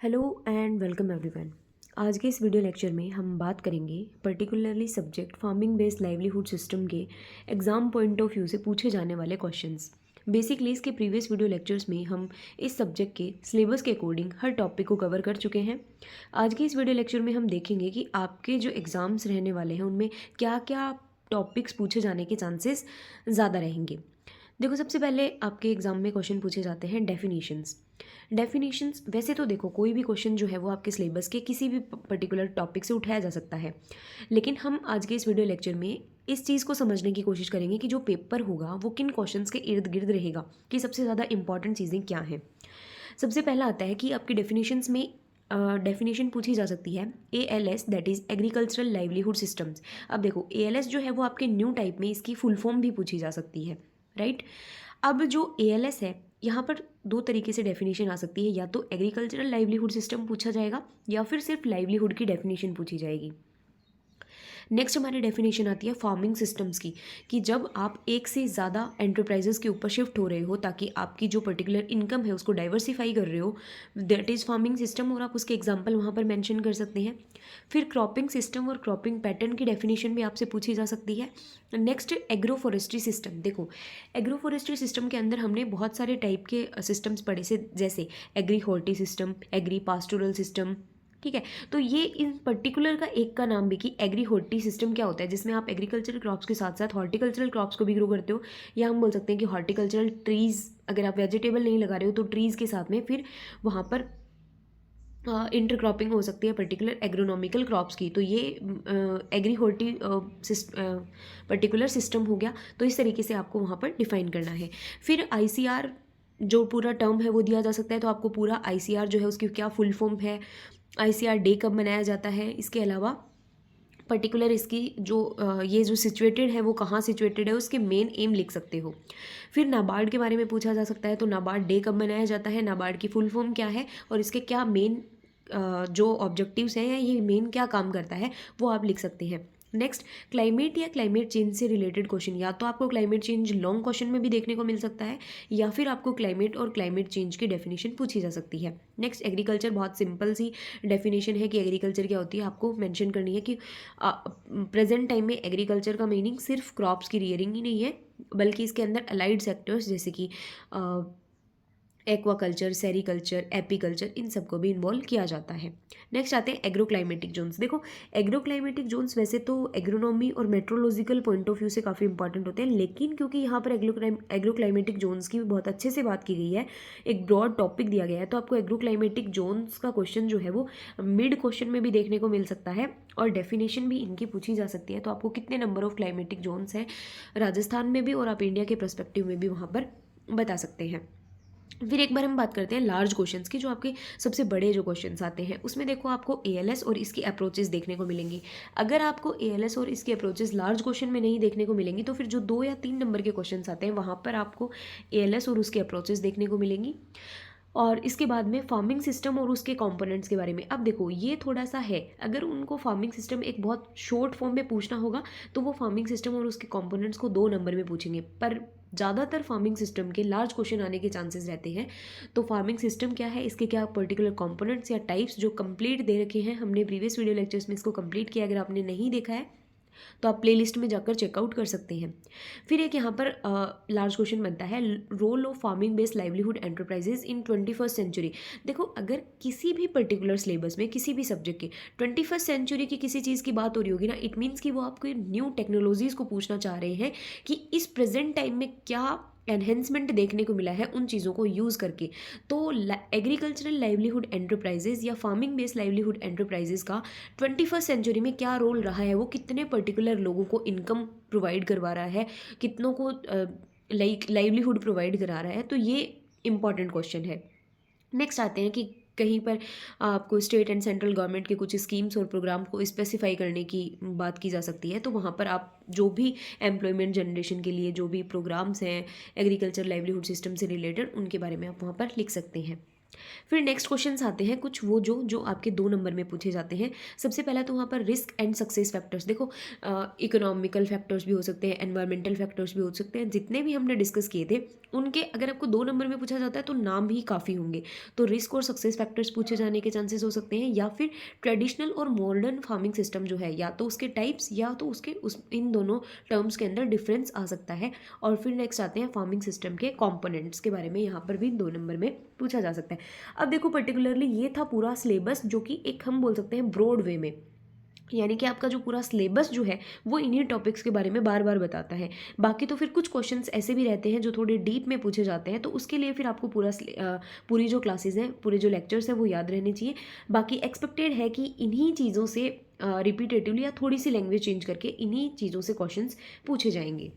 Hello and welcome everyone. आज के इस वीडियो लेक्चर में हम बात करेंगे particularly subject farming based livelihood system के एग्जाम पॉइंट ऑफ व्यू से पूछे जाने वाले क्वेश्चंस। बेसिकली इसके प्रीवियस वीडियो लेक्चर्स में हम इस सब्जेक्ट के सिलेबस के अकॉर्डिंग हर टॉपिक को कवर कर चुके हैं। आज के इस वीडियो लेक्चर में हम देखेंगे कि आपके जो एग्ज़ाम्स रहने वाले हैं उनमें क्या क्या टॉपिक्स पूछे जाने के चांसेस ज़्यादा रहेंगे। देखो, सबसे पहले आपके एग्ज़ाम में क्वेश्चन पूछे जाते हैं डेफिनेशंस। वैसे तो देखो, कोई भी क्वेश्चन जो है वो आपके सिलेबस के किसी भी पर्टिकुलर टॉपिक से उठाया जा सकता है, लेकिन हम आज के इस वीडियो लेक्चर में इस चीज़ को समझने की कोशिश करेंगे कि जो पेपर होगा वो किन क्वेश्चंस के इर्द गिर्द रहेगा, कि सबसे ज़्यादा इंपॉर्टेंट चीज़ें क्या हैं। सबसे पहला आता है कि आपकी डेफिनेशंस में डेफिनेशन पूछी जा सकती है ALS, that is agricultural livelihood systems. अब देखो, ALS जो है वो आपके न्यू टाइप में इसकी फुल फॉर्म भी पूछी जा सकती है, राइट। अब जो ALS है, यहाँ पर दो तरीके से डेफिनेशन आ सकती है, या तो एग्रीकल्चरल लाइवलीहुड सिस्टम पूछा जाएगा या फिर सिर्फ लाइवलीहुड की डेफिनेशन पूछी जाएगी। नेक्स्ट हमारी डेफिनेशन आती है फार्मिंग सिस्टम्स की, कि जब आप एक से ज़्यादा एंटरप्राइजेस के ऊपर शिफ्ट हो रहे हो ताकि आपकी जो पर्टिकुलर इनकम है उसको डाइवर्सिफाई कर रहे हो, दैट इज़ फार्मिंग सिस्टम, और आप उसके एग्जांपल वहाँ पर मेंशन कर सकते हैं। फिर क्रॉपिंग सिस्टम और क्रॉपिंग पैटर्न की डेफिनेशन भी आपसे पूछी जा सकती है। Next agro forestry system. देखो, एग्रो फॉरेस्ट्री सिस्टम के अंदर हमने बहुत सारे टाइप के सिस्टम्स पढ़े से, जैसे agri horti system, agri pastoral system, ठीक है। तो ये इन पर्टिकुलर का एक का नाम भी, कि एग्री हॉर्टी सिस्टम क्या होता है, जिसमें आप एग्रीकल्चरल क्रॉप्स के साथ साथ हॉर्टिकल्चरल क्रॉप्स को भी ग्रो करते हो, या हम बोल सकते हैं कि हॉर्टिकल्चरल ट्रीज़, अगर आप वेजिटेबल नहीं लगा रहे हो तो ट्रीज़ के साथ में फिर वहाँ पर इंटरक्रॉपिंग हो सकती है पर्टिकुलर एग्रोनॉमिकल क्रॉप्स की। तो ये एग्री हॉर्टी पर्टिकुलर सिस्टम हो गया। तो इस तरीके से आपको वहाँ पर डिफाइन करना है। फिर ICR जो पूरा टर्म है वो दिया जा सकता है, तो आपको पूरा ICR जो है उसकी क्या फुल फॉर्म है, ICR डे कब मनाया जाता है, इसके अलावा पर्टिकुलर इसकी जो ये जो सिचुएटेड है वो कहाँ सिचुएटेड है, उसके मेन एम लिख सकते हो। फिर नाबार्ड के बारे में पूछा जा सकता है, तो नाबार्ड डे कब मनाया जाता है, नाबार्ड की फुल फॉर्म क्या है, और इसके क्या मेन जो ऑब्जेक्टिव्स हैं, या ये मेन क्या काम करता है, वो आप लिख सकते हैं। नेक्स्ट, क्लाइमेट या क्लाइमेट चेंज से रिलेटेड क्वेश्चन, या तो आपको क्लाइमेट चेंज लॉन्ग क्वेश्चन में भी देखने को मिल सकता है, या फिर आपको क्लाइमेट और क्लाइमेट चेंज की डेफिनेशन पूछी जा सकती है। नेक्स्ट, एग्रीकल्चर, बहुत सिंपल सी डेफिनेशन है कि एग्रीकल्चर क्या होती है, आपको मेंशन करनी है कि प्रेजेंट टाइम में एग्रीकल्चर का मीनिंग सिर्फ क्रॉप्स की रियरिंग ही नहीं है, बल्कि इसके अंदर अलाइड सेक्टर्स जैसे कि एक्वाकल्चर, सेरीकल्चर, एपीकल्चर, इन सबको भी इन्वॉल्व किया जाता है। नेक्स्ट आते हैं एग्रोक्लाइमेटिक जोन्स। देखो, एग्रोक्लाइमेटिक जोन्स वैसे तो एग्रोनॉमी और मेट्रोलॉजिकल पॉइंट ऑफ व्यू से काफ़ी इंपॉर्टेंट होते हैं, लेकिन क्योंकि यहाँ पर एग्रोक्लाइमेटिक जोन्स की बहुत अच्छे से बात की गई है, एक ब्रॉड टॉपिक दिया गया है, तो आपको एग्रोक्लाइमेटिक जोन्स का क्वेश्चन जो है वो मिड क्वेश्चन में भी देखने को मिल सकता है, और डेफिनेशन भी इनकी पूछी जा सकती है। तो आपको कितने नंबर ऑफ क्लाइमेटिक जोन्स हैं राजस्थान में भी, और आप इंडिया के परस्पेक्टिव में भी वहाँ पर बता सकते हैं। फिर एक बार हम बात करते हैं लार्ज क्वेश्चंस की, जो आपके सबसे बड़े जो क्वेश्चंस आते हैं, उसमें देखो आपको ALS और इसकी अप्रोचेस देखने को मिलेंगी। अगर आपको ALS और इसकी अप्रोचेस लार्ज क्वेश्चन में नहीं देखने को मिलेंगी, तो फिर जो 2 या 3 नंबर के क्वेश्चंस आते हैं वहाँ पर आपको ALS और उसकी अप्रोचेस देखने को मिलेंगी। और इसके बाद में फार्मिंग सिस्टम और उसके कंपोनेंट्स के बारे में। अब देखो, ये थोड़ा सा है, अगर उनको फार्मिंग सिस्टम एक बहुत शॉर्ट फॉर्म में पूछना होगा तो वो फार्मिंग सिस्टम और उसके कंपोनेंट्स को 2 नंबर में पूछेंगे, पर ज़्यादातर फार्मिंग सिस्टम के लार्ज क्वेश्चन आने के चांसेस रहते हैं। तो फार्मिंग सिस्टम क्या है, इसके क्या पर्टिकुलर कंपोनेंट्स या टाइप्स जो कंप्लीट दे रखे हैं, हमने प्रीवियस वीडियो लेक्चर्स में इसको कंप्लीट किया, अगर आपने नहीं देखा है तो आप प्लेलिस्ट में जाकर चेकआउट कर सकते हैं। फिर एक यहाँ पर लार्ज क्वेश्चन बनता है, role of farming based livelihood enterprises in 21st century. देखो, अगर किसी भी पर्टिकुलर सिलेबस में किसी भी सब्जेक्ट के 21st सेंचुरी की किसी चीज़ की बात हो रही होगी ना, इट मीन्स कि वो आपको न्यू टेक्नोलॉजीज़ को पूछना चाह रहे हैं कि इस प्रेजेंट टाइम में क्या एनहेंसमेंट देखने को मिला है उन चीज़ों को यूज़ करके। तो एग्रीकल्चरल लाइवलीहुड एंटरप्राइजेज या फार्मिंग बेस्ड लाइवलीहुड एंटरप्राइजेज का 21st सेंचुरी में क्या रोल रहा है, वो कितने पर्टिकुलर लोगों को इनकम प्रोवाइड करवा रहा है, कितनों को लाइवलीहुड प्रोवाइड करा रहा है, तो ये इंपॉर्टेंट क्वेश्चन है। नेक्स्ट आते हैं कि कहीं पर आपको स्टेट एंड सेंट्रल गवर्नमेंट के कुछ स्कीम्स और प्रोग्राम को स्पेसिफाई करने की बात की जा सकती है, तो वहाँ पर आप जो भी एम्प्लॉयमेंट जनरेशन के लिए जो भी प्रोग्राम्स हैं एग्रीकल्चर लाइवलीहुड सिस्टम से रिलेटेड, उनके बारे में आप वहाँ पर लिख सकते हैं। फिर नेक्स्ट क्वेश्चंस आते हैं कुछ वो जो जो आपके 2 नंबर में पूछे जाते हैं। सबसे पहला तो वहाँ पर रिस्क एंड सक्सेस फैक्टर्स देखो, इकोनॉमिकल फैक्टर्स भी हो सकते हैं, एनवायरमेंटल फैक्टर्स भी हो सकते हैं, जितने भी हमने डिस्कस किए थे उनके अगर आपको 2 नंबर में पूछा जाता है तो नाम ही काफ़ी होंगे। तो रिस्क और सक्सेस फैक्टर्स पूछे जाने के चांसेस हो सकते हैं, या फिर ट्रेडिशनल और मॉडर्न फार्मिंग सिस्टम जो है, या तो उसके टाइप्स या तो उसके उस इन दोनों टर्म्स के अंदर डिफरेंस आ सकता है। और फिर नेक्स्ट आते हैं फार्मिंग सिस्टम के कंपोनेंट्स के बारे में, यहाँ पर भी 2 नंबर में पूछा जा सकता है। अब देखो पर्टिकुलरली ये था पूरा सिलेबस जो कि एक हम बोल सकते हैं ब्रॉड वे में, यानी कि आपका जो पूरा सिलेबस जो है वो इन्हीं टॉपिक्स के बारे में बार बार बताता है। बाकी तो फिर कुछ क्वेश्चंस ऐसे भी रहते हैं जो थोड़े डीप में पूछे जाते हैं, तो उसके लिए फिर आपको पूरी जो क्लासेस हैं, पूरे जो लेक्चर्स हैं वो याद रहने चाहिए। बाकी एक्सपेक्टेड है कि इन्हीं चीज़ों से रिपीटेटिवली या थोड़ी सी लैंग्वेज चेंज करके इन्हीं चीज़ों से क्वेश्चंस पूछे जाएंगे।